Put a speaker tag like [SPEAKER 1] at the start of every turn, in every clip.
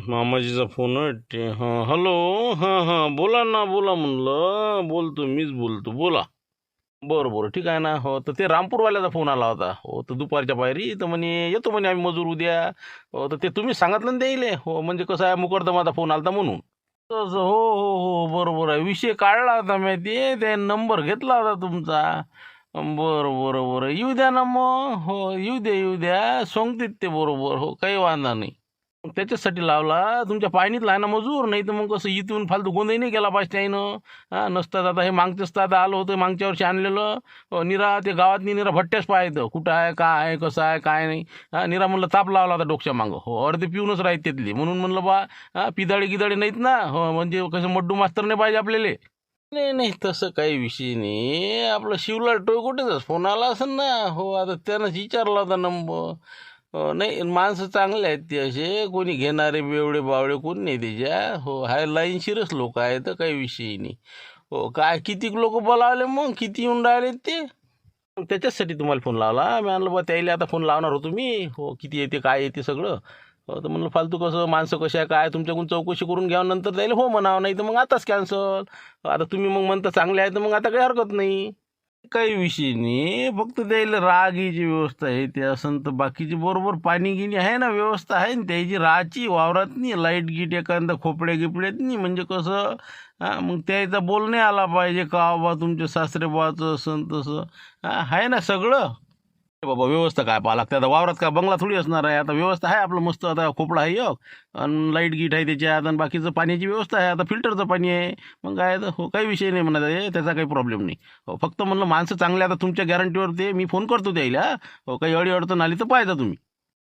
[SPEAKER 1] मामाजीचा phone वाटते. हां hello. हां हां बोला ना, बोला म्हणलं. बोलतो, मीच बोलतो, बोला. बरं बरं ठीक आहे ना. हो तर ते रामपूरवाल्याचा फोन आला होता. हो तर दुपारच्या पायरी तर म्हणे येतो म्हणे आम्ही मजूर उद्या. हो तर ते तुम्ही सांगितलं ना द्यायले. हो म्हणजे कसं आहे, मुकरदमाचा फोन आला म्हणून. तसं हो हो हो बरोबर आहे. विषय काढला होता माहिती आहे, ते नंबर घेतला होता तुमचा. बरं बरं बरं येऊ द्या ना मग. हो येऊ द्या येऊ द्या, सांगतात ते बरोबर. हो काही वांधा नाही. मग त्याच्यासाठी लावला. तुमच्या पायनीतला आहे ना मजूर, नाही तर मग कसं इथून फालतू गोंधळी नाही केला पाहिजे त्यानं. हा नसतात आता हे मागचंच तर आता आलं होतं मागच्या वर्षी आणलेलं. निरा ते गावातनी निरा भट्ट्याच पाहायचं कुठं आहे काय आहे कसं आहे काय नाही. हा निरा म्हणलं ताप लावला होता डोक्या मागं. हो अर्धे पिऊनच राहत तिथली, म्हणून म्हणलं बा हा पिदाळे गिदाळे नाहीत ना. हो म्हणजे कसं मड्डू मास्तर नाही पाहिजे आपल्याला. नाही नाही तसं काही विषय नाही. आपलं शिवलाल टोयकोटेचाच फोन आला असेल ना. हो आता त्यानंच विचारला होता नंबर. नाही माणसं चांगले आहेत ते, असे कोणी घेणारे बेवडे बावडे कोणी नाही त्याच्या. हो हाय लाईनशीरच लोक आहेत तर काही विषय नाही. हो काय किती लोक बोलावले मग, किती येऊन राहिले ते. मग त्याच्याचसाठी तुम्हाला फोन लावला मी. आणलं बा त्याला आता फोन लावणार होतो मी. हो किती येते काय येते सगळं. हो तर म्हणलं फालतू कसं माणसं कशा काय तुमच्याकडून चौकशी करून घ्यावं, नंतर द्यायला हो म्हणावं, नाही तर मग आताच कॅन्सल. आता तुम्ही मग म्हणता चांगले आहे तर मग आता काही हरकत नाही. काही विषय नाही, फक्त द्यायला रागीची व्यवस्था आहे ते असं तर बाकीची बरोबर पाणी गिणी आहे ना, व्यवस्था आहे ना त्याची राहायची वावरात नाही. लाईट गीट एखादा खोपड्या गिपड्यात नाही, म्हणजे कसं हा मग त्याचा बोल नाही आला पाहिजे का बा तुमच्या सासरे बाचं असं तसं. हा आहे ना सगळं. ए बाबा व्यवस्था काय पाहा लागते आता, वावरात काय बंगला थोडी असणार आहे. आता व्यवस्था आहे आपलं मस्त, आता खोपडा आहे एक आणि लाईट गीट आहे त्याच्यात, आणि बाकीचं पाण्याची व्यवस्था आहे. आता फिल्टरचं पाणी आहे. मग काय तर हो काही विषय नाही म्हणत आहे, त्याचा काही प्रॉब्लेम नाही. हो फक्त म्हणलं माणसं चांगले आता तुमच्या गॅरंटीवर ते मी फोन करतो द्यायला. हो काही अडी अडचण आली तर पाहिजे तुम्ही.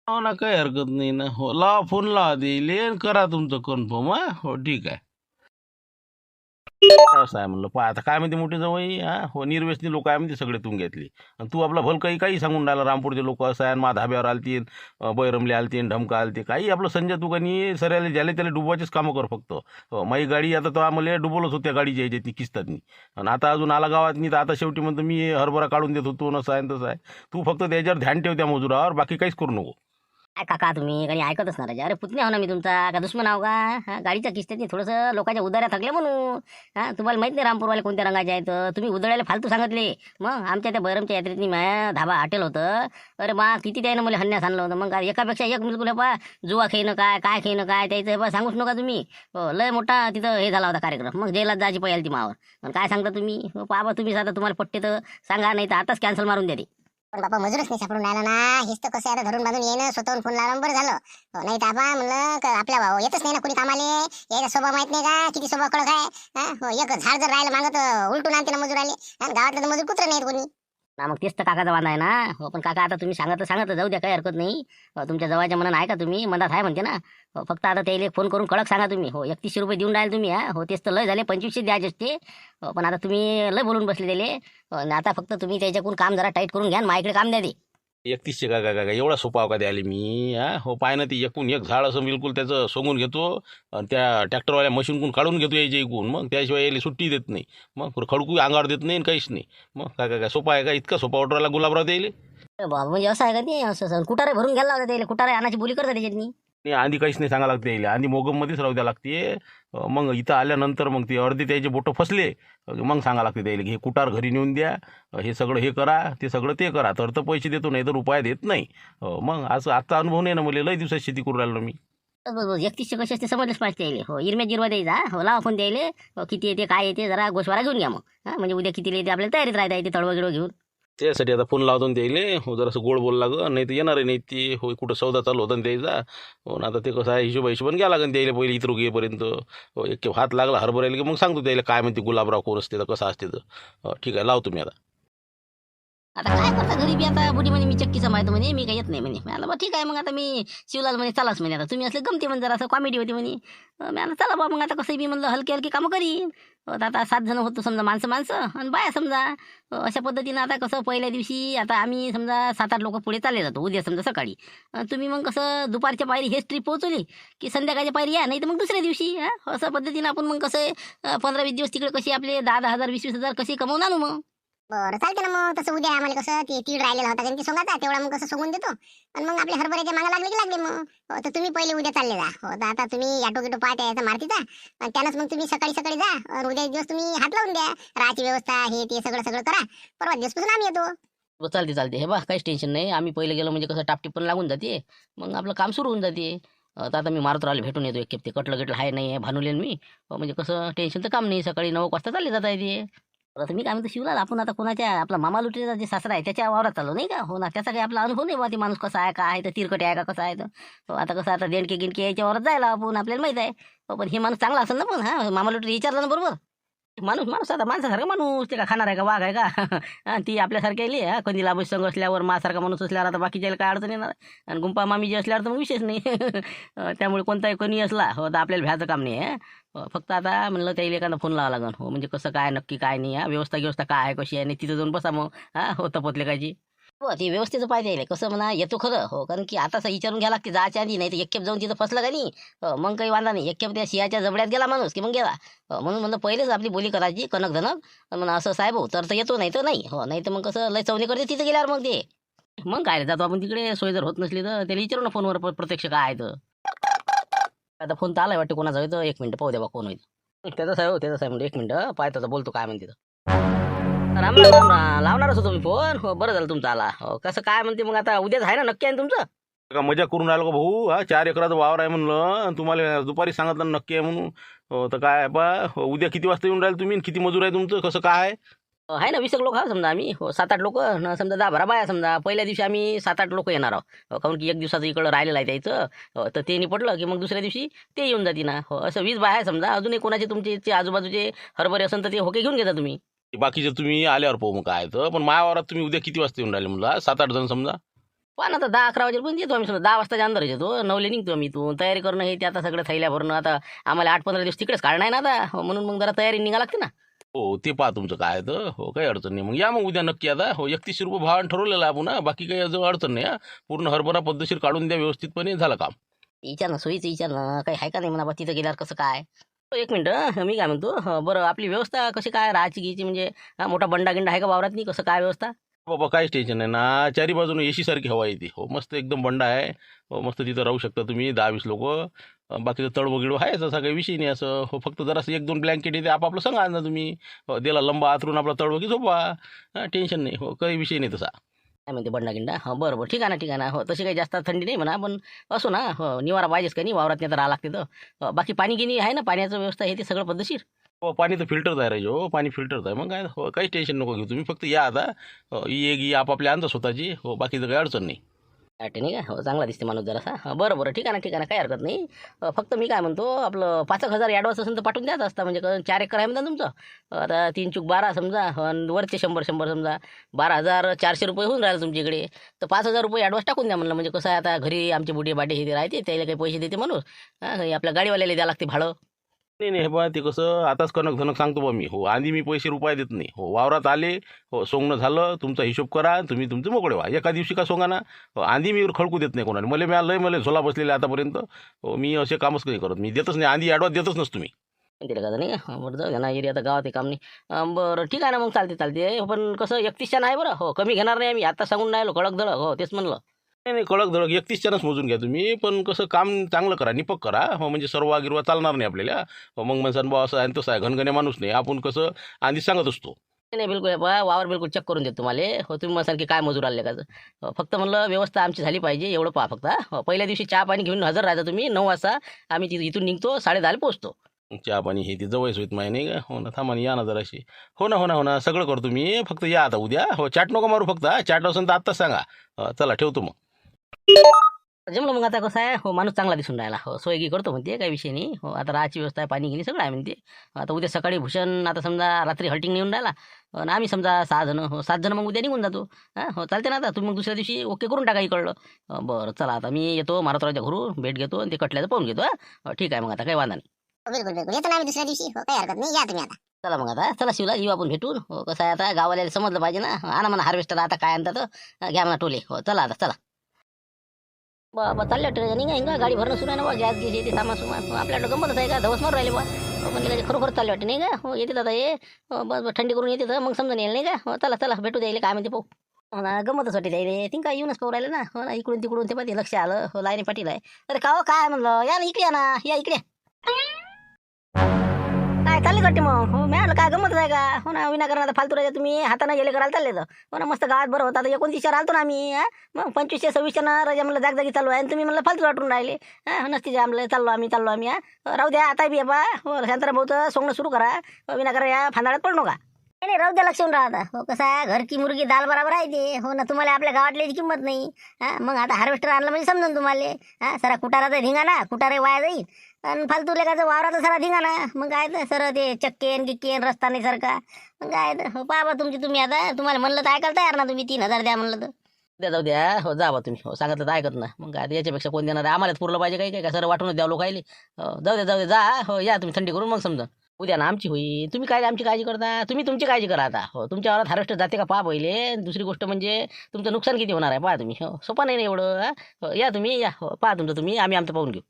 [SPEAKER 1] हो ना काही हरकत नाही ना. हो लावा फोन लावा देईल, करा तुमचं कन्फर्म. हा हो ठीक आहे. असं आहे म्हणलं पहा आता काय म्हणते मोठी जवळ हा. हो निर्व्यसनी लोक आहे म्हणते सगळे तुम घेतली. आणि तू आपला भल काही काही सांगून राहिला. रामपूरचे लोक असं आहे, मा धाब्यावर आलतीन, बैरमले आलतीन, ढमका आलते काही. आपलं संजय तू का नाही सरायला ज्याला त्याला डुबवायचेच कामं कर फक्त. हो माझी गाडी आता तो आम्हाला डुबवलंच होत्या गाडीच्या ह्याच्यात किस्तातनी. आणि आता अजून आला गावात नाही तर आता शेवटी म्हणतो मी हरभरा काढून देत होतो नसं आहे तसं आहे. तू फक्त त्याच्यावर ध्यान ठेव त्या मजुरावर, बाकी काहीच करू नको.
[SPEAKER 2] काय काका तुम्ही काही ऐकतच ना राजा. अरे पुतणे आहो ना मी तुमचा, का दुश्मन आहो का? हा गाडीच्या किस्त्यात थोडंसं लोकांच्या उदाऱ्या थकल्या म्हणून. हा तुम्हाला माहित नाही रामपूरवाले कोणत्या रंगाचे आहेत, तुम्ही उधळायला फालतू सांगितले. मग आमच्या त्या बैरमच्या यात्रेतनी माझ्या धाबा हॉटेल होतं. अरे मा किती त्यानं मला हन्यास आणलं होतं. मग काय एकापेक्षा एक बिलकुल पा जुवा खेळणं काय काय खेळणं काय त्याचं बा सांगूच नका तुम्ही. हो लय मोठा तिथं हे झाला होता कार्यक्रम. मग जेलात जायची पाहिजे ती मावर. पण काय सांगता तुम्ही. हो बाबा तुम्ही आता तुम्हाला पट्टे तर सांगा, नाही तर आताच कॅन्सल मारून द्या ती.
[SPEAKER 3] पण बाबा मजूरच नाही सापडून राहिला ना. हेच तर कसं आहे, आता धरून बांधून येणं स्वतःहून फोन लावून बरं झालं. नाही तर आबा म्हणलं आपल्या भाऊ येतच नाही ना कुणी कामाले. याचा स्वभाव माहित नाही का किती स्वभाव कडक आहे. हा हो एक झाड जर राहिलं मागत उलटून आणते ना मजूर आले. आणि गावातले तर मजूर कुत्रे नाहीत कोणी.
[SPEAKER 2] ना मग तेच तर काकाचा वादा आहे ना. हो पण काका आता तुम्ही सांगत जाऊ द्या, काही हरकत नाही. तुमच्या जवळच्या मनानं आहे का तुम्ही, मनात आहे म्हणते ना. हो फक्त आता त्याला एक फोन करून कडक सांगा तुम्ही. हो 3100 रुपये देऊन राहिले तुम्ही. हा हो तेच तर लय झाले, 2500 द्यायचे असते. हो पण आता तुम्ही लय बोलून बसले त्याले. आणि आता फक्त तुम्ही त्याच्याकडून काम जरा टाईट करून घ्या आणि माझ्याकडे काम द्या ते.
[SPEAKER 1] 3100 का का एवढा सोपा का द्यायला मी. हा हो पाय ना ते एकूण एक झाड असं बिलकुल त्याचं सोंगून घेतो आणि त्या ट्रॅक्टरवाल्या मशीनकडून काढून घेतो यायच्या इकून. मग त्याशिवाय यायला सुट्टी देत नाही. मग खडकू अंगावर देत नाही काहीच नाही. मग काय सोपा आहे का, इतका सोपा ऑर्डरला गुलाबराव द्यायले.
[SPEAKER 2] अरे बाबा म्हणजे असं आहे का ते, असं कुठारे भरून घ्यायला लावता त्याला, कुठारे आणायची बोली करता त्याच्यातनी.
[SPEAKER 1] नाही आधी काहीच नाही सांगा लागते यायला, आधी मोगममध्येच राहू द्या लागते. मग इथं आल्यानंतर मग ते अर्धे त्याचे बोटं फसले. मग सांगा लागते त्याला की हे कुटार घरी नेऊन द्या, हे सगळं हे करा ते सगळं ते करा, तर पैसे देतो, नाही तर रुपया देत नाही. मग असं आजचा अनुभव नाही ना मला, लय दिवसात शेती करून राहिलो मी.
[SPEAKER 2] बस 3100 कसे असते समजलंच पाहिजे त्याला. हो इरम्या जिरवा द्यायचा. हो लावा फोन द्यायले. हो किती येते काय येते जरा गोशवारा घेऊन घ्या मग. हा म्हणजे उद्या किती येते आपल्याला तयारीत राहता येते तळवं गिळव घेऊन.
[SPEAKER 1] त्यासाठी आता फोन लावतो द्यायले. हो जरासं गोड बोल लागं, नाही तर येणार नाही ती. हो कुठं सौदा चालू होता ना द्यायचा. हो ना आता ते कसं आहे, हिशोबाने घ्या लागेल द्यायला पहिले इतर येईपर्यंत. हो एक हात लागला हरभरायला की मग सांगतो द्यायला काय म्हणते गुलाबराव कोण असते तर कसं असते तर. ठीक आहे लावतो मी आता.
[SPEAKER 2] आता काय करता घरी बी आता बुढी म्हणे मी चक्की सांभाळतो म्हणे मी काही येत नाही म्हणे मला बा ठीक आहे मग आता मी शिवलाल म्हणे चलाच म्हणे आता तुम्ही असले गमते म्हणे जरा असं कॉमेडी होती म्हणे मी आता चला बा मग आता कसं मी म्हणलं हलकी हलकी कामं करीन आता 7 जण होतो समजा माणसं आणि बाया समजा अशा पद्धतीनं आता कसं पहिल्या दिवशी आता आम्ही समजा 7-8 लोक पुढे चालले जातो उद्या समजा सकाळी तुम्ही मग कसं दुपारच्या पायरी हेच ट्रीप पोहोचवली की संध्याकाळच्या पायरी या नाही तर मग दुसऱ्या दिवशी असं पद्धतीनं आपण मग कसं 15-20 दिवस तिकडे कशी आपले 10,000 20,000 कशी कमवून आणू मग
[SPEAKER 3] बरं चालते ना मग तसं उद्या आम्हाला कसं ते तीड राहिलेला होता कारण की सोंगाचा तेवढा मग कसं सोंगून देतो आणि मग आपले हरभऱ्याच्या मागे लागले की लागले मग तर तुम्ही पहिले उद्या चालले जा तर आता तुम्ही ऑटो गिटो पाहत यायचा मारतीचा आणि त्यानंच मग तुम्ही सकाळी सकाळी जा आणि उद्या एक दिवस तुम्ही हात लावून द्या राहायची व्यवस्था हे ते सगळं करा परवा दिवसपासून आम्ही येतो
[SPEAKER 2] चालते हे बा काहीच टेन्शन नाही आम्ही पहिले गेलो म्हणजे कसं टापटीप पण लागून जाते मग आपलं काम सुरू होऊन जाते तर आता मी मारुत राहिले भेटून येतो एक खेप ते कटलं आहे नाही आहे भानुलेन मी म्हणजे कसं टेन्शनचं काम नाही सकाळी 9 वाजता चालले जाता येते आता मी काय म्हणतो शिवलाल आपण आता कोणाच्या आपला मामा लुटेचा जे सासरा आहे त्याच्या वावरात चाललो नाही का हो ना त्याचा काही आपला अनुभव नाही बा ते माणूस कसा आहे का आहे तर तिरकटे आहे का कसं आहे तर आता कसं आता देणके गिणके याच्या वावरात जायला आपण आपल्याला माहित आहे पण हे माणूस चांगला असेल ना पण मामा लुटे विचारलं ना बरोबर माणूस आता माणसासारखा माणूस ते का खाणार आहे का वाघ आहे का ती आपल्यासारखी आली कधी लाभ संघ असल्यावर मासारखा माणूस असल्यावर आता बाकीच्या काय अडचण येणार आणि गुंपा मामी जे असल्यावर तर मग विशेष नाही त्यामुळे कोणताही कोणी असला हो तर आपल्याला भ्यायचं काम नाही फक्त आता म्हणलं त्याला एखादा फोन लावा लागेल हो म्हणजे कसं काय नक्की काय नाही व्यवस्था काय आहे कशी आहे नाही तिथं जाऊन बसा मग हो तपतले कायची हो ती व्यवस्थेचं पाहिजे आहे कसं म्हणा येतो खरं हो कारण की आता विचारून घ्या लागते जायच्या आधी नाही तर एक खेप जाऊन तिथं फसलं का नाही मग काही वांधा नाही एक खेप त्या सिंहाच्या जबड्यात गेला माणूस की मग गेला म्हणून म्हणलं पहिलेच आपली बोली करायची कनक धनक म्हणा असं साहेब हो तर येतो नाही तर नाही हो नाही तर मग कसं लय चवणी करते तिथं गेल्यावर मग ते मग काय जातो आपण तिकडे सोय जर होत नसली तर त्याला विचारू ना फोनवर प्रत्यक्ष काय आहे तर आता फोन तर आलाय वाटतं कोणाचा होईल तर 1 मिनिट पाहू द्या बा कोण होईल त्याचाच आहे म्हणजे 1 मिनिट पाहता बोलतो काय म्हणते राम लावणारच होतो मी फोन हो बरं झालं तुमचा आला हो कसं काय म्हणते मग आता उद्याच आहे ना नक्की आहे तुमचं
[SPEAKER 1] का मजा करून राहिलो का भाऊ 4 एकराचा वावर आहे म्हणलं तुम्हाला दुपारी सांगितलं नक्की आहे म्हणून हो तर काय बा उद्या किती वाजता येऊन राहिले तुम्ही किती मजूर आहे तुमचं कसं काय
[SPEAKER 2] आहे ना 20 लोक समजा आम्ही हो 7-8 लोक समजा 10-12 बाया समजा पहिल्या दिवशी आम्ही 7-8 लोक येणार आहोत कारण की एक दिवसाचं इकडं राहिलेलं आहे त्याचं तर ते निपटलं की मग दुसऱ्या दिवशी ते येऊन जाते ना हो असं 20 बाया समजा अजूनही कोणाचे तुमचे आजूबाजूचे हरभरे असेल तर ते होके घेऊन घेता तुम्ही
[SPEAKER 1] बाकीचे तुम्ही आल्यावर पाहू मग काय तर पण मायावरात तुम्ही उद्या किती वाजता येऊन राहिले म्हणलं 7-8 जण समजा
[SPEAKER 2] पण आता 10-11 वाजेपर्यंत येतो आम्ही समजा 10 वाजताच्या अंदर येतो 9ला निघतो आम्ही इथून तयारी करणं हे ते आता सगळं थैल्या भरणं आता आम्हाला 8-15 दिवस तिकडेच काढणं आहे ना आता म्हणून मग जरा तयारी निघा लागते ना
[SPEAKER 1] हो ते पहा तुमचं काय तर हो काही अडचण नाही मग या मग उद्या नक्की आता हो 31 रुपये भावानं ठरवलेलं आहे आपण बाकी काही अडचण नाही पूर्ण हरभरा पद्धतशीर काढून द्या व्यवस्थितपणे झालं काम
[SPEAKER 2] विचार ना सोयीचं विचार ना काही आहे का नाही म्हणा बा तिथं गेल्यावर कसं काय 1 मिनिट मी काय म्हणतो बरं आपली व्यवस्था कशी काय राहायची घ्यायची म्हणजे मोठा बंडा गिंडा आहे का वावरात नाही कसं काय व्यवस्था
[SPEAKER 1] बाबा काहीच टेन्शन नाही ना चारी बाजूने एसी सारखी हवा येते हो मस्त एकदम बंडा आहे हो मस्त तिथं राहू शकता तुम्ही 10-20 लोक बाकीचं तळवं गिळवं आहे तसा काही विषय नाही असं हो फक्त जरासं 1-2 ब्लँकेट येते आपापलं सांगा ना तुम्ही हो दिला लंबा आतरून आपला तळवं की झोपा टेन्शन नाही हो काही विषय नाही तसा
[SPEAKER 2] काय म्हणते बंडा गिंडा हो बरं ठीक आहे ना हो तशी काही जास्त थंडी नाही म्हणा पण असो ना हो निवारा पाहिजेच का नाही वावरात नाही तर राहा लागते तर बाकी पाणी गिनी आहे ना पाण्याचं व्यवस्था हे ते सगळं पद्धतशीर
[SPEAKER 1] हो पाणी तर फिल्टरच आहे राहिजे हो पाणी फिल्टरच आहे मग काय हो काहीच टेन्शन नको घेऊ तुम्ही फक्त या आता ही आपापल्या आणता स्वतःची हो बाकीचं काही अडचण नाही
[SPEAKER 2] नाही का हो चांगला दिसते माणूस जरासा बरं ठीक आहे ना काही हरकत नाही फक्त मी काय म्हणतो आपलं 5,000 ॲडव्हान्स असेल तर पाठवून द्यायचं असतं म्हणजे 4 एकर आहे म्हणता तुमचं आता 3 चूक 12 समजा आणि वरचे 100 समजा 12,400 रुपये होऊन राहिले तुमच्या इकडे तर 5,000 रुपये ॲडव्हान्स टाकून द्या म्हणलं म्हणजे कसं आहे आता घरी आमचे बुडे बाडे हे राहते त्याला काही पैसे देते म्हणून आपल्या गाडीवाल्याला द्यावं लागते भाडं
[SPEAKER 1] नाही हे बा ते कसं आताच कनक धनक सांगतो बा मी हो आधी मी पैसे रुपये देत नाही हो वावरात आले हो सोंगणं झालं तुमचा हिशोब करा तुम्ही तुमचे मोकळे व्हा एका दिवशी का सोंगा ना हो आधी मी खडकू देत नाही कोणाला मला झोला बसलेले आतापर्यंत हो मी असे कामच नाही करत मी देतच नाही आधी ॲडव्हान्स देतच नसतो तुम्ही
[SPEAKER 2] दिलं का नाही बरं जाऊ ना एरिया आता गावात आहे काम नाही बरं ठीक आहे ना मग चालते पण कसं 31च्या नाही बरं हो कमी घेणार नाही आम्ही आता सांगून राहिलो कडक धडक हो तेच म्हणलं
[SPEAKER 1] नाही कडक धडक 31च्यानंच मोजून घ्या तुम्ही पण कसं काम चांगलं करा निपक करा हो म्हणजे सर्व गिरवा चालणार नाही आपल्याला हो मग म्हणसान बा असं आहे तसं आहे घनघण्या माणूस नाही आपण कसं आधी सांगत असतो
[SPEAKER 2] नाही बिलकुल वावर बिलकुल चेक करून देतो तुम्हाला हो तुम्ही म्हणसाल की काय मजूर आले का फक्त म्हणलं व्यवस्था आमची झाली पाहिजे एवढं पहा फक्त हो पहिल्या दिवशी चहा पाणी घेऊन हजर राहता तुम्ही 9 वाजता आम्ही इथून निघतो 10:30 पोहोचतो
[SPEAKER 1] चहा पाणी हे ती जवळच होत माही नाही का हो ना थांबा या ना जराशी हो ना सगळं करतो मी फक्त या आता उद्या हो चाट नको मारू फक्त चाट असेल तर आत्ताच सांगा चला ठेवतो मग
[SPEAKER 2] जमलं मग आता कसं आहे हो माणूस चांगला दिसून राहिला हो सोयगी करतो म्हणते काही विषय नाही हो आता राहायची व्यवस्था आहे पाणी गिनी सगळं आहे म्हणते आता उद्या सकाळी भूषण आता समजा रात्री हल्टिंग नेऊन राहिला आणि आम्ही समजा 6 जण हो 7 जण मग उद्या निघून जातो हां हो चालते ना आता तुम्ही मग दुसऱ्या दिवशी ओके करून टाका इकडलं बरं चला आता मी येतो मारुतरावच्या घरून भेट घेतो आणि ते कटल्याचं पाहून घेतो हां ठीक आहे मग आता काही वांधा नाही
[SPEAKER 3] हो, बिलकुल बिलकुल येतो ना आम्ही दुसऱ्या दिवशी हो काही हरकत नाही या तुम्ही आता
[SPEAKER 2] चला मग आता चला शिवला येऊ आपण भेटून हो कसं आहे आता गावाला समजलं पाहिजे ना आणा म्हणा हार्वेस्टर आता काय आणतात घ्या म्हणा टोले हो चला आता चला बाबा चालल्या ट्रेन नाही का गाडी भरणं सुरू आहे ना बा गॅस गॅस येते सामान सुमान आपल्याकडं गंमतच आहे का धवस मारून राहिले बा पण निघायचे खरोखर चालले वाटते नाही का हो येते आता ये बस थंडी करून येते तर मग समजा येईल नाही का हो चला चला भेटू द्यायला काय म्हणते पाहू हो ना गंमतच वाटते द्यायले तीन काय येऊनच पाहू राहिले ना हो ना इकडून तिकडून ते पाहिजे लक्ष आलं हो लाईनी पाटील आहे अरे का हो काय म्हणलं या ना इकडे या ना या इकडे काय चालले वाटते मग हो मॅडम काय गमत आहे का हो ना विनाकारण आता फालतू राहायचं तुम्ही हाताने गेले करायला चालले तर हो ना मस्त गावात बरं होता 29 आलतो ना आम्ही मग 25 26 ना रजा म्हणलं जागजागी चालू आहे आणि तुम्ही म्हणलं फालतू वाटून राहिले नसते म्हणलं चाललो आम्ही राहू द्या आता बी बा हो शांताराम भाऊ सोंगणं सुरू करा विनाकारण या फांदाळ्यात पडू नका नाही राहू द्या लक्ष राहता हो कसं आहे घर की मुर्गी दाल बराबर आहे ते हो ना तुम्हाला आपल्या गावातल्याची किंमत नाही मग आता हार्वेस्टर आणलं म्हणजे समजून तुम्हाला सरा कुटाराचा धिंगाणा कुटारे वाया जाईल आणि फालतू लेखाचं वावराचा सरा धिंगाणा मग काय तर सर ते चक्केन गिक्केन रस्ता नाही सारखा मग काय तर हो पाहा तुम्ही आता तुम्हाला म्हणलं तर ऐकायला तयार ना तुम्ही 3000 द्या म्हणलं तर द्या जाऊ द्या हो जा बा तुम्ही हो सांगितलं तर ऐकत ना मग काय याच्यापेक्षा कोण देणार आहे आम्हालाच पुरलं पाहिजे काही काय सर वाटूनच द्या लोकायले जाऊ दे जा हो या तुम्ही थंडी करून मग समजा उद्या ना आमची होई तुम्ही काय आमची काळजी करता तुम्ही तुमची काळजी करा आता हो तुमच्या वावरात हार्वेस्टर जाते का पहा पहिले दुसरी गोष्ट म्हणजे तुमचं नुकसान किती होणार आहे पहा तुम्ही हो सोपा नाही एवढं हो या तुम्ही या हो पहा तुमचं तुम्ही आम्ही आमचं पाहून घेऊ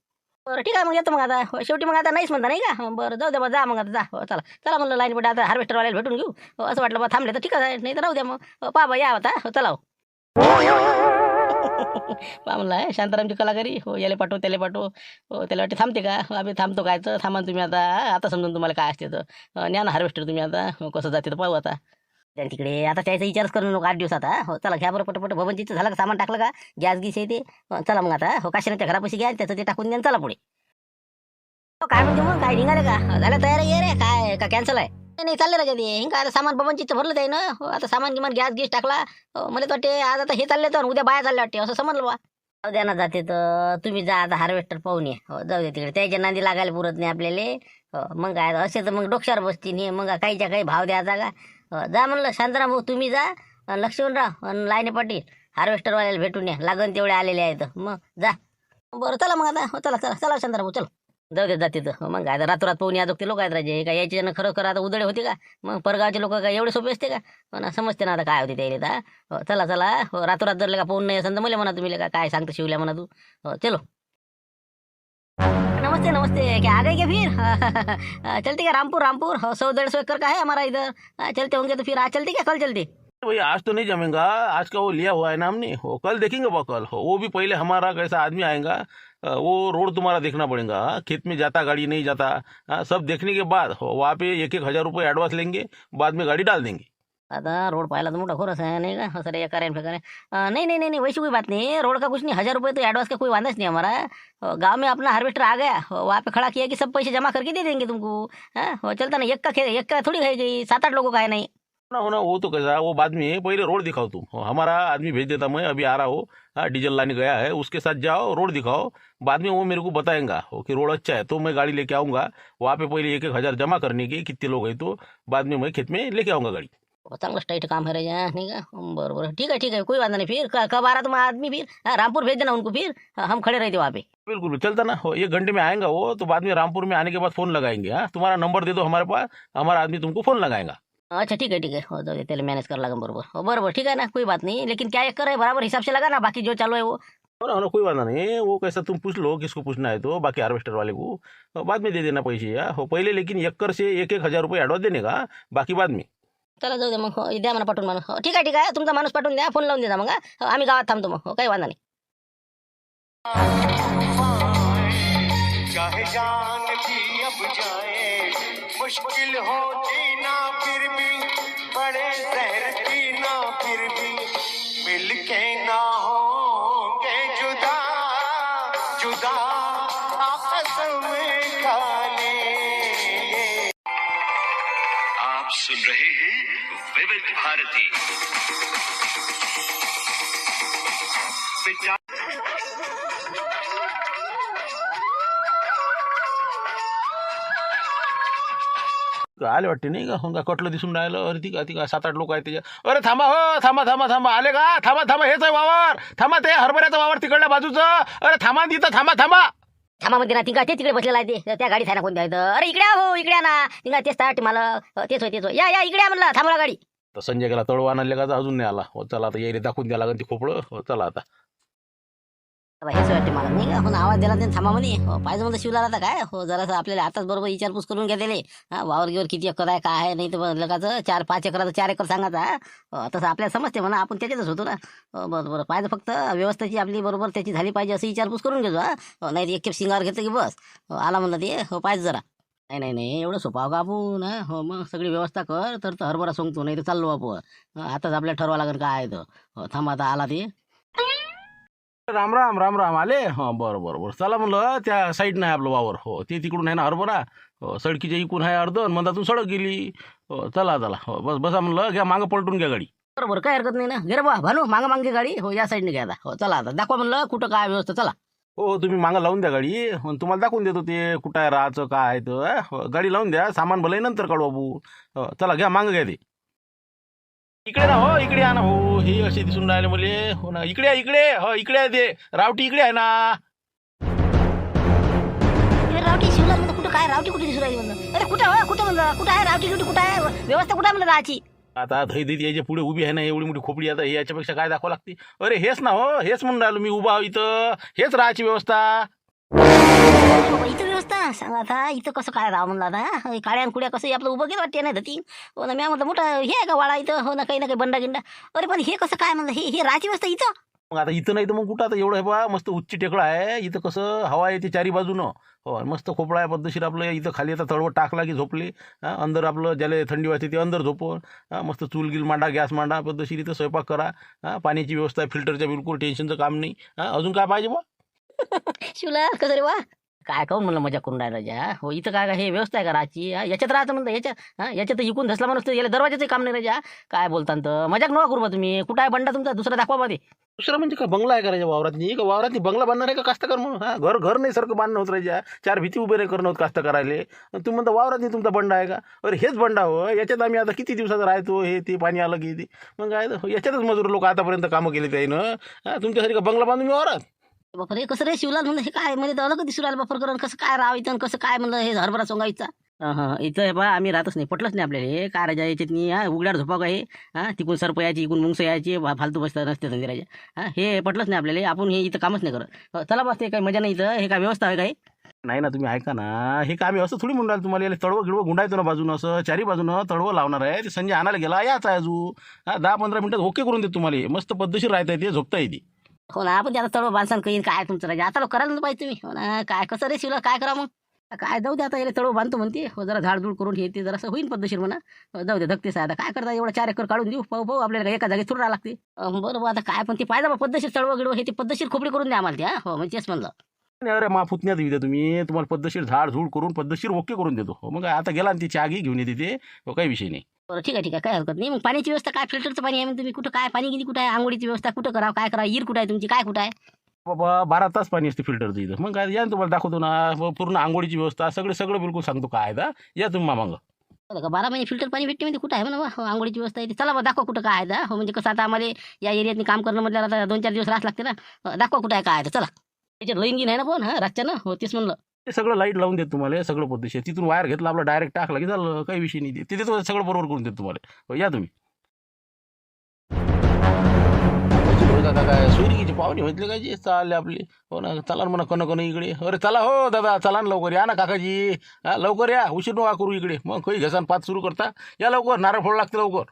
[SPEAKER 2] बरं ठीक आहे मग येतो मग आता हो शेवटी मग आता नाहीच म्हणता नाही का हो बरं जाऊ द्या बा जा मग आता जा हो चला चला म्हणलं लाईन पडे आता हार्वेस्टरवाल्याला भेटून घेऊ हो असं वाटलं बा थांबले तर ठीक आहे नाही तर राहू द्या मग हो पहा बा या आता हो चला पहा म्हणलं शांतारामची कलाकारी हो याले पाठव त्याला पाठव हो त्याला वाटते थांबते का हो आम्ही थांबतो काय तर थांबा तुम्ही आता समजून तुम्हाला काय असते तर न्या ना हार्वेस्टर तुम्ही आता हो कसं जाते तर पाहू आता तिकडे आता त्याचा विचारच करू नको 8 दिवसात हो चला घ्या बरं पटपट भवनजीचं झालं का सामान टाकलं का गॅस गीस येते चला मग आता हो काशीनाथच्या घरापाशी घ्या त्याचं ते टाकून द्या चला पुढे हो काय म्हणते मग काय निघाले का झालं तयार आहे रे काय का कॅन्सल आहे नाही चालले राजा ते काय आता सामान बबनचीचं भरलं आहे ना हो आता सामान किमान गॅस गीस टाकला मला तर वाटते आज आता हे चालले तर उद्या बाया चालले वाटते असं समजलं बा जाऊ द्या ना जाते तर तुम्ही जा आता हार्वेस्टर पाहून ये हो जाऊ दे तिकडे त्याच्या नांदी लागायला पुरत नाही आपल्याला हो मग काय असे तर मग डोक्यावर बसती नाही मग काहीच्या काही भाव द्यायचा का जा म्हणलं शांताराम भाऊ तुम्ही जा लक्ष्मणराव आणि लाईने पाटील हार्वेस्टरवाल्याला भेटून या लागन तेवढे आलेले आहेत मग जा बरं चला मग आता हो चला चला चला शांताराम भाऊ चला जाऊ दे जाते तर मग काय रातोरात पाहून या ते लोक आहेत राजे काय यायचे जण खरं आता उदळे होते का मग परगावचे लोक काय एवढे सोपे असते का हो ना समजते ना आता काय होते त्याला हो चला चला हो रातोरात जर का पाहून नाही असं तर मला म्हणा तुम्ही का काय सांगता शिवल्या म्हणा तू हो चलो नमस्ते नमस्ते क्या आ गए क्या फिर चलते क्या रामपुर हो 100-150 एकड़ का है हमारा इधर चलते होंगे तो फिर आज चलते क्या कल चलते
[SPEAKER 1] भाई आज तो नहीं जमेगा आज का वो लिया हुआ है ना हमने वो कल देखेंगे बा कल हो वो भी पहले हमारा कैसा आदमी आएगा वो रोड तुम्हारा देखना पड़ेगा खेत में जाता गाड़ी नहीं जाता सब देखने के बाद वहाँ पे 1,000 रुपये एडवांस लेंगे बाद में गाड़ी डाल देंगे
[SPEAKER 2] आता रोड पाहिला तर मोठा खोरस है नहीं का सर ये करें फेकरें नहीं वैसी कोई बात नहीं रोड का कुछ नहीं 1000 रुपये तो एडवांस का कोई वादा नहीं हमारा गांव में अपना हार्वेस्टर आ गया वहाँ पे खड़ा किया कि सब पैसे जमा करके दे देंगे तुमको हाँ चलता ना एक का थोड़ी खाएगी 7-8 लोगों का है नहीं
[SPEAKER 1] होना वो तो कैसा वो बाद में पहले रोड दिखाओ तुम हमारा आदमी भेज देता मैं अभी आ रहा हो हाँ डीजल लाने गया है उसके साथ जाओ रोड दिखाओ बाद में वो मेरे को बताएगा कि रोड अच्छा है तो मैं गाड़ी लेके आऊँगा वहाँ पे पहले 1,000 जमा करने के कितने लोग हैं तो बाद में मैं खेत में लेके आऊँगा गाड़ी
[SPEAKER 2] चांगलं टाइट काम है रे नहीं का बरोबर ठीक है कोई बात नहीं फिर कब आ रहा तुम आदमी फिर रामपुर भेज देना उनको फिर हम खड़े रहते वहाँ पे
[SPEAKER 1] बिल्कुल चलता ना हो 1 घंटे में आएगा वो तो बाद में रामपुर में आने के बाद फोन लगाएंगे हाँ तुम्हारा नंबर दे दो हमारे पास हमारा आदमी तुमको फोन लगाएगा
[SPEAKER 2] अच्छा ठीक है हो जाओ तेल मैनेज कर लगा बरोबर हो बरोबर ठीक है ना कोई बात नहीं लेकिन क्या एक करे बराबर हिसाब से लगा ना बाकी जो चालू है वो
[SPEAKER 1] ना कोई बात नहीं वो कैसा तुम पूछ लो किसको पूछना है तो बाकी हार्वेस्टर वाले को बाद में दे देना पैसे या हो पहले लेकिन एकड़ से 1,000 रुपये एडवांस देने का बाकी बाद में
[SPEAKER 2] चला जाऊ दे मग द्या मला पाठवून माणूस ठीक आहे तुमचा माणूस पाठवून द्या फोन लावून द्या मग आम्ही गावात थांबतो मग काही वांधा नाही
[SPEAKER 4] चाहे जान भी अब जाए मुश्किल हो जीना फिर भी बड़े जहर पीना फिर भी मिल के ना होंगे जुदा जुदा कसम खाने
[SPEAKER 5] आप सुन रहे हैं विविध भारती
[SPEAKER 1] आले वाटते नाही का हो का कटलं दिसून राहिलं. अरे ती का 7-8 लोक आहेत त्याच्या. अरे थांबा हो, थांबा थांबा थांबा, आले का? थांबा थांबा, हेच आहे वावर. थांबा, ते हरभऱ्याचा वावर तिकडल्या बाजूचं. अरे थांबा तिथं, थांबा थांबा.
[SPEAKER 2] थांबा म्हणते ना तिघा ते तिकडे बसलेला आहे ते त्या गाडीत आहे ना कोणत्या इथं. अरे इकडे या हो, इकडे या ना तिघा तेच ताट मला तेच होय या या इकडे या म्हणलं थांबला गाडी.
[SPEAKER 1] तर संजय गेला तळवा आणले का अजून नाही आला. हो चला आता यायला दाखवून द्या लागेल ती खोपडं. हो चला आता.
[SPEAKER 2] हेच वाटते मला नाही का. हो ना, आवाज दिला त्यांनी थांबा म्हणे. हो पाहिजे म्हणलं शिवला आता काय हो जरासं आपल्याला आताच बरोबर विचारपूस करून घ्या त्याले. हा वावर गिवर किती एकर आहे काय आहे नाही तर लगाचं 4-5 एकराचं 4 एकर सांगायचा. तसं आपल्याला समजते म्हणा आपण त्याच्यातच होतो ना. बरोबर पाहिजे फक्त व्यवस्थेची आपली बरोबर त्याची झाली पाहिजे असं विचारपूस करून घेतो. हा नाही एक खेप शिंगार घेतलं की बस आला म्हणलं ते हो पाहिजे जरा. नाही नाही नाही एवढं सोपाव का आपण. हो मग सगळी व्यवस्था कर तर हरभरा सोंगतो नाही तर चाललो आपण. आताच आपल्याला ठरवा लागेल काय आहे तर. थांबा आता आला ते.
[SPEAKER 1] राम राम राम राम आले. हा बरं बरं बरं चला म्हणलं त्या साईड नाही आपलं वावर. हो ते तिकडून आहे ना हरभरा. हो सडकीच्या इकून आहे अर्ध मधातून सडक गेली. हो चला चला हो बस बसा म्हणलं घ्या मागं पलटून घ्या गाडी.
[SPEAKER 2] बरोबर काय हरकत नाही ना. घे रे बा भानू मागं मागची गाडी हो या साईडने घ्या आता. हो चला आता दाखवा म्हणलं कुठं काय व्यवस्था चला.
[SPEAKER 1] हो तुम्ही मागं लावून द्या गाडी. हो, तुम्हाला दाखवून देतो ते कुठं आहे राहायचं काय आहे तर. हो, गाडी लावून द्या सामान भलं नंतर काढू बाबू. हो चला घ्या मागं घ्या ते. इकडे ना हो इकडे या ना हो. हे असे दिसून राहिले मले. हो ना इकडे इकडे हो इकडे आहे ते रावटी इकडे आहे ना.
[SPEAKER 2] रावटी शिवला म्हणलं कुठं काय रावटी कुठे दिसू राहिली म्हणलं. अरे कुठं हो कुठं म्हणलं कुठं आहे रावटी कुठं आहे व्यवस्था कुठं आहे म्हणलं राहायची.
[SPEAKER 1] आता धै देत याच्या पुढे उभी आहे ना एवढी मोठी खोपडी. आता हे याच्यापेक्षा काय दाखवा लागते. अरे हेच ना हो हेच म्हणून राहिलो मी उभा इथं. हेच राहायची व्यवस्था.
[SPEAKER 2] इथं व्यवस्था सांगा आता इथं कसं काय राव म्हणलं आता काड्या कुड्या कसं आपलं उभं गेलं वाटते नाही धती. हो ना मी म्हटलं मोठं हे आहे का वाडा इथं हो ना काही ना काही बंडा गिंडा. अरे पण हे कसं काय म्हणलं हे राहायची व्यवस्था इथं.
[SPEAKER 1] मग आता इथं नाही तर मग कुठं आता एवढं आहे बा मस्त उच्च टेकडं आहे. इथं कसं हवा येते चारी बाजूनं. हो मस्त खोपडा आहे पद्धतशीर आपलं. इथं खाली आता तळवट टाकला की झोपले. अंदर आपलं ज्याला थंडी वाजते ते अंदर झोपण. मस्त चूल गिल मांडा गॅस मांडा पद्धतशीर इथं स्वयंपाक करा. पाण्याची व्यवस्था आहे फिल्टरच्या बिलकुल टेन्शनचं काम नाही. अजून काय पाहिजे बा.
[SPEAKER 2] शिवला कसं रे वा काय कहून म्हणलं मजा करून राहिला राजा. हो इथं काय हे व्यवस्था आहे का राहायची. याच्यात राहायचं म्हणलं याच्यात इकून धसला म्हणून याला दरवाजाचं काम नाही राजा. काय बोलता तर मजाक नका करू बा तुम्ही. कुठं आहे बंडा तुमचा दुसरा दाखवा बा ते.
[SPEAKER 1] दुसरं म्हणजे का बंगला आहे का राजा वावरातनी का वावरातनी बंगला बांधणार आहे का कास्तकार म्हणून. घर नाही सारखं बांधणं होत राजा. 4 भीती उभे नाही करणं होत कास्तकारायले. तुम्ही म्हणता वावरातनी तुमचा बंडा आहे का. अरे हेच बंडा हो. याच्यात आम्ही आता किती दिवसाचा राहतो. हे ते पाणी आलं की ते मग काय याच्यातच मजूर लोक आतापर्यंत कामं केले त्यानं. तुमच्यासाठी का बंगला बांधून मी वावरात.
[SPEAKER 2] बापर हे कसं रे शिवला म्हणलं हे काय म्हणजे अलग दिसू राहिलं बापर करून कसं काय राव इथं कसं काय म्हणलं हे हरभरा सोंगायचा. इथं हे बा आम्ही राहतच नाही पटलंच नाही आपल्याला हे काय राजा याच्यात नाही. उघड्यावर झोपा काय तिकून सर्प यायची इकून मुंगस यायची फालतू बसता नसते धंदे राजा. हे पटलंच नाही आपल्याला. आपण हे इथं कामच नाही करत. चला बस ते काही मजा नाही इथं. हे काय व्यवस्था आहे काय
[SPEAKER 1] नाही ना तुम्ही ऐका ना. हे काय आम्ही असं थोडी म्हणून राहिलो तुम्हाला. याला तळवं गिळवं गुंडायचं ना बाजूनं असं चारी बाजूनं तळवं लावणार आहे. ते संजय आणायला गेला याच आहे अजून. 10-15 मिनिटात ओके करून देत तुम्हाला. मस्त पद्धतशीर राहता येते झोपता येते.
[SPEAKER 2] हो ना आपण त्याला तळव बांधसान काही काय तुमचं राजा आता करायला पाहिजे तुम्ही. हो ना काय कसं रे शिवला काय करा मग काय जाऊ दे आता याला तळव बांधतो म्हणते. हो जरा झाडझूड करून हे ते जरासं होईल पद्धतशीर म्हणा. जाऊ दे धकतेस आता काय करता एवढा 4 एकर काढून देऊ पाहू आपल्याला एका जागी थोडं लागते. बरोबर आता काय पण ते पाहिजे पद्धतशीर तळव गिडव हे ते पद्धतशीर खोपडी करून द्या आम्हाला त्या. हो म्हणजे तेच म्हणलं.
[SPEAKER 1] अरे मा फुतण्यात येऊ द्या तुम्ही. तुम्हाला पद्धतशीर झाडझूड करून पद्धतशीर ओके करून देतो. हो मग आता गेला आणि ती चहागी घेऊन येते ते. हो काही विषय नाही.
[SPEAKER 2] बरं ठीक आहे काय हरकत नाही. मग पाण्याची व्यवस्था काय फिल्टरचं पाणी आहे मग तुम्ही कुठं काय पाणी किती कुठं आहे आंघोळीची व्यवस्था कुठं करावं काय करा ईर कुठं आहे तुमची काय कुठं आहे.
[SPEAKER 1] बाबा 12 तास पाणी असते फिल्टरचं इथं. मग काय या ना तुम्हाला दाखवतो ना. पूर्ण आंघोळीची व्यवस्था सगळं बिलकुल सांगतो काय आहे. या तुम्ही मामांग.
[SPEAKER 2] का 12 महिने फिल्टर पाणी भेटते म्हणजे कुठं आहे म्हणा हो आंघोळीची व्यवस्था आहे. चला बा दाखवा कुठं काय आहे. हो म्हणजे कसं आता आम्हाला या एरियातनी काम करणं म्हटल्यावर आता 2-4 दिवस राहत लागते ना. दाखवा कुठं आहे काय आहे चला. त्याच्यात लाईन गिन आहे ना पण रातच्या ना. हो तेच म्हणलं.
[SPEAKER 1] ते सगळं लाईट लावून देत तुम्हाला सगळं पद्धतशीर. तिथून वायर घेतला आपला डायरेक्ट टाकला की झालं काही विषय नाही. तिथे तो सगळं बरोबर करून देत तुम्हाला. हो या तुम्ही. दादा काय सोयरीकीची पाहुणे म्हटले काय जे चालले आपले. हो ना चला म्हणा कन इकडे. अरे चला हो दादा चला ना लवकर या ना काकाजी. लवकर या उशीर नका करू इकडे. मग काही घसान पाच सुरू करता. या लवकर नारळ फोड लागते लवकर.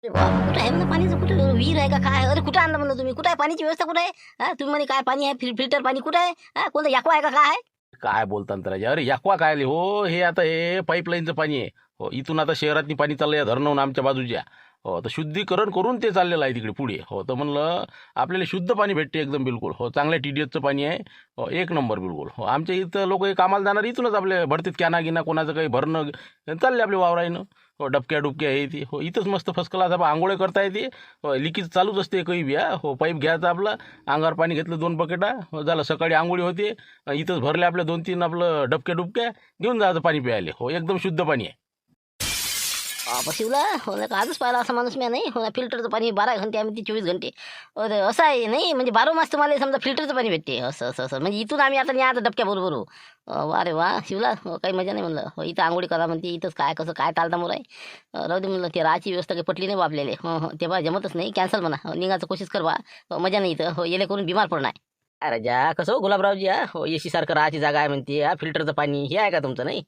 [SPEAKER 2] कुठं आहे म्हणलं पाणीचं कुठं विहीर आहे का काय. अरे कुठं आणलं म्हणलं तुम्ही कुठं आहे पाण्याची व्यवस्था कुठं आहे. तुम्ही म्हणे काय पाणी आहे फिल्टर पाणी कुठं आहे. कोणतं याकवा आहे का काय आहे.
[SPEAKER 1] काय बोलता राजा. अरे याकवा काय हो हे आता हे पाईपलाईनचं पाणी आहे. हो इथून आता शहरातनी पाणी चाललं या धरणं आमच्या बाजूच्या. हो तर शुद्धीकरण करून ते चाललेलं आहे तिकडे पुढे. हो तर म्हणलं आपल्याला शुद्ध पाणी भेटते एकदम बिलकुल. हो चांगल्या TDSचं पाणी आहे. हो एक नंबर बिलकुल. हो आमच्या इथं लोक कामाला जाणार इथूनच आपले भरतीत कॅना गिना कोणाचं काही भरणं चालले आपले वावराईनं. हो डबक्या डुबक्या आहे ती. हो इथंच मस्त फर्स्ट क्लास आपण आंघोळे करता येते. हो लिकीज चालूच असते काही बी. हो पाईप घ्यायचं आपलं, अंगावर पाणी घेतलं 2 बकेटा. हो झालं सकाळी आंघोळी होते. इथंच भरले आपल्या 2-3 आपलं डबक्या डुबक्या घेऊन जायचं पाणी प्यायले. हो एकदम शुद्ध पाणी आहे.
[SPEAKER 2] शिवला हो ना आजच पाहिला असा माणूस मी नाही हो ना. फिल्टरचं पाणी 12 घंटे आम्ही ती 24 घंटे. असं आहे नाही म्हणजे 12 मास तुम्हाला समजा फिल्टरचं पाणी भेटते. असं असं असं म्हणजे इथून आम्ही आता नाही आता डबक्या बरोबर. वा रे वा शिवला काही मजा नाही म्हणलं. हो इथं आंघोळी करा म्हणते इथंच काय कसं काय तालतामोर आहे. राहू दे म्हणलं ते राहायची व्यवस्था काही पटली नाही आपल्याला. हो हो ते बा जमतच नाही कॅन्सल म्हणा. निघायचं कोशिश कर बा. मजा नाही इथं. हो येले करून बिमार पडणार. अरे जा कसं हो गुलाबरावजी हो एसी सारखं राहायची जागा आहे म्हणते. फिल्टरचं पाणी हे आहे का तुमचं नाही.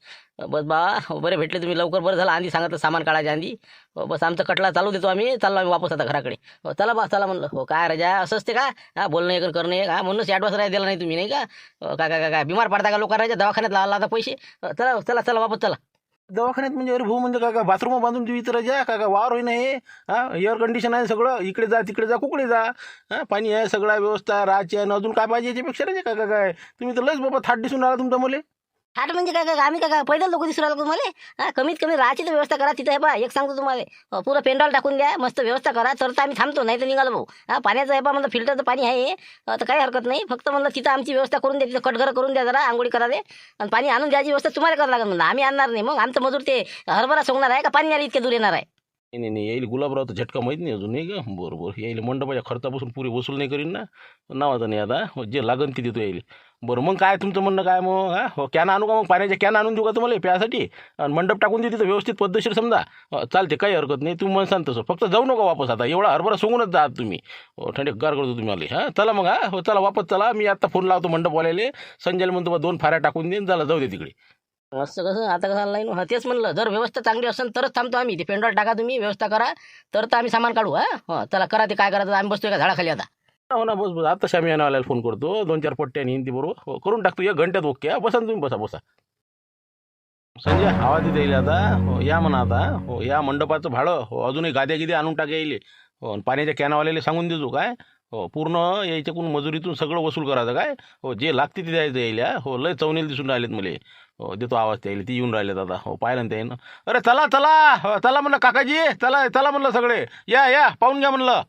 [SPEAKER 2] बस बा बरे भेटले तुम्ही लवकर. बरं झालं आधी सांगितलं सामान काढायच्या आधी. बस आमचं कटला चालू देतो आम्ही. चाललो आम्ही वापस आता घराकडे. हो चला बा चला म्हणलं. हो काय राजा असं असते का बोलणं एक करणं एक म्हणूनच ॲडव्हान्स राहायला दिला नाही तुम्ही नाही का. काय बिमार पडता का लोकांना दवाखान्यात लावला आता पैसे. चला चला चला वापस चला.
[SPEAKER 1] दवाखान्यात म्हणजे अरे भाऊ म्हणजे काय बाथरूम बांधून देऊ इतर जा काय वावर होईना हे. एअर कंडिशन आहे सगळं. इकडे जा तिकडे जा कुकडे जा. पाणी आहे सगळं व्यवस्था राहायची आहे. अजून काय पाहिजे याच्यापेक्षा नाही काय तुम्ही तर लस बाबा थाट दिसून राहिला तुमचा मुले.
[SPEAKER 2] थाट म्हणजे काय आम्ही काय पैदल लोक दिसू राहिलो तुम्हाला. कमीत कमी राहायची तर व्यवस्था करा तिथं आहे बा. एक सांगतो तुम्हाला पुरं पेंडॉल टाकून द्या मस्त व्यवस्था करा तर आम्ही थांबतो नाही तर निघालो भाऊ. पाण्याचं आहे बा म्हणलं फिल्टरचं पाणी आहे तर काही हरकत नाही. फक्त म्हणलं तिथं आमची व्यवस्था करून द्या. तिथं कटघरं करून द्या जरा आंघोळी करा दे आणि पाणी आणून द्यायची व्यवस्था तुम्हाला करावं लागेल म्हणलं. आम्ही आणणार नाही. मग आमचं मजूर ते हरभरा सोंगणार आहे का पाणी आली इतके दूर येणार आहे.
[SPEAKER 1] नाही नाही येईल गुलाबराव तर झटका माहीत नाही अजून नाही का. बरोबर येईल मंडपाच्या खर्चापासून पुरी वसूल नाही करीन ना. नावाचा नाही आता जे लागन ती देतो येईल. बरं मग काय तुमचं म्हणणं काय मग. हो कॅन आणू का मग पाण्याच्या कॅन आणून देऊ का तुम्हाला प्यासाठी. आणि मंडप टाकून देऊ तिथं व्यवस्थित पद्धतशीर समजा. चालते काही हरकत नाही तुम्ही म्हणसान तसं. फक्त जाऊ नका वापस आता. एवढा हरभरा सोंगूनच जा तुम्ही. हो थंडीगार करतो तुम्ही आले. चला मग हो चला वापस चला. मी आता फोन लावतो मंडपवाल्याले. संजयला म्हणतो 2 फाऱ्या टाकून देईन झाला जाऊ दे तिकडे.
[SPEAKER 2] मस्त कसं आता कसं ऑनलाईन तेच म्हणलं जर व्यवस्था चांगली असेल तरच थांबतो आम्ही. ते पेंडॉल टाका तुम्ही व्यवस्था करा तर आम्ही सामान काढू. हो चला करा ते काय करायचं. आम्ही बसतोय का झाडाखाली आता.
[SPEAKER 1] हो ना बस आता शामियानावाल्याला फोन करतो. 2-4 पट्ट्या आणि हिंदी बरोबर हो करून टाकतो. 1 घंट्यात ओके. बसा तुम्ही बसा. संजय आवाज येईल आता. हो या म्हणा आता. हो या मंडपाचं भाडं हो अजूनही गाद्या गिद्या आणून टाका येईल. हो पाण्याच्या कॅनावाल्याला सांगून देतो काय. हो पूर्ण याच्याकडून मजुरीतून सगळं वसूल करायचं काय. हो जे लागते ते द्यायचं येईल. हो लय चवनेल दिसून राहिलेत मला. हो देतो आवाज त्याला. ती येऊन राहिलेत आता. हो पाहिलं ना त्यानं. अरे चला चला हो चला म्हणलं काकाजी. चला म्हणलं सगळे या पाहून घ्या म्हणलं.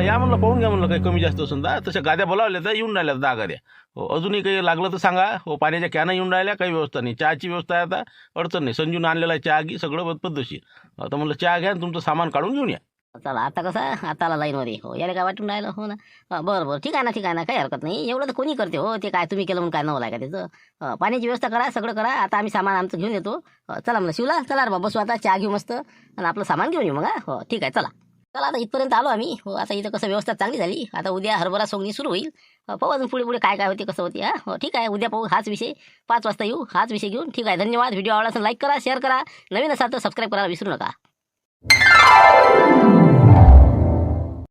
[SPEAKER 1] या म्हणलं पाहून घ्या म्हणलं काही कमी जास्त असून तशा गाद्या बोलावल्या तर येऊन राहिल्या 10 गाद्या. हो अजूनही काही लागलं तर सांगा. हो पाण्याच्या कॅना येऊन राहिल्या. काही व्यवस्था नाही. चहाची व्यवस्था आहे आता अडचण नाही. संजून आणलेला आहे चहा घी सगळं पद्धतशीर. तर म्हणलं चहा घ्या आणि तुमचं सामान काढून घेऊन या.
[SPEAKER 2] चला आता कसं आता आला लाईनमध्ये. हो याला काय वाटून राहिलं. हो ना बरं ठीक आहे ना काही हरकत नाही. एवढं तर कोणी करते. हो ते काय तुम्ही केलं म्हणून काय नवलं आहे का त्याचं. पाण्याची व्यवस्था करा सगळं करा. आता आम्ही सामान आमचं घेऊन येतो. चला म्हणलं शिवला चला रे बा बसू आता चहा घेऊ मस्त आणि आपलं सामान घेऊन येऊ मग. हो ठीक आहे चला आता इथपर्यंत आलो आम्ही. हो आता इथं कसं व्यवस्था चांगली झाली. आता उद्या हरभरा सोंगणी सुरू होईल. पाहू अजून पुढे काय होते कसं होते. हो ठीक आहे उद्या पाहू हाच विषय. 5 वाजता येऊ हाच विषय घेऊन. ठीक आहे धन्यवाद. व्हिडिओ आवडला असेल लाईक करा शेअर करा. नवीन असाल तर सबस्क्राईब करायला विसरू नका.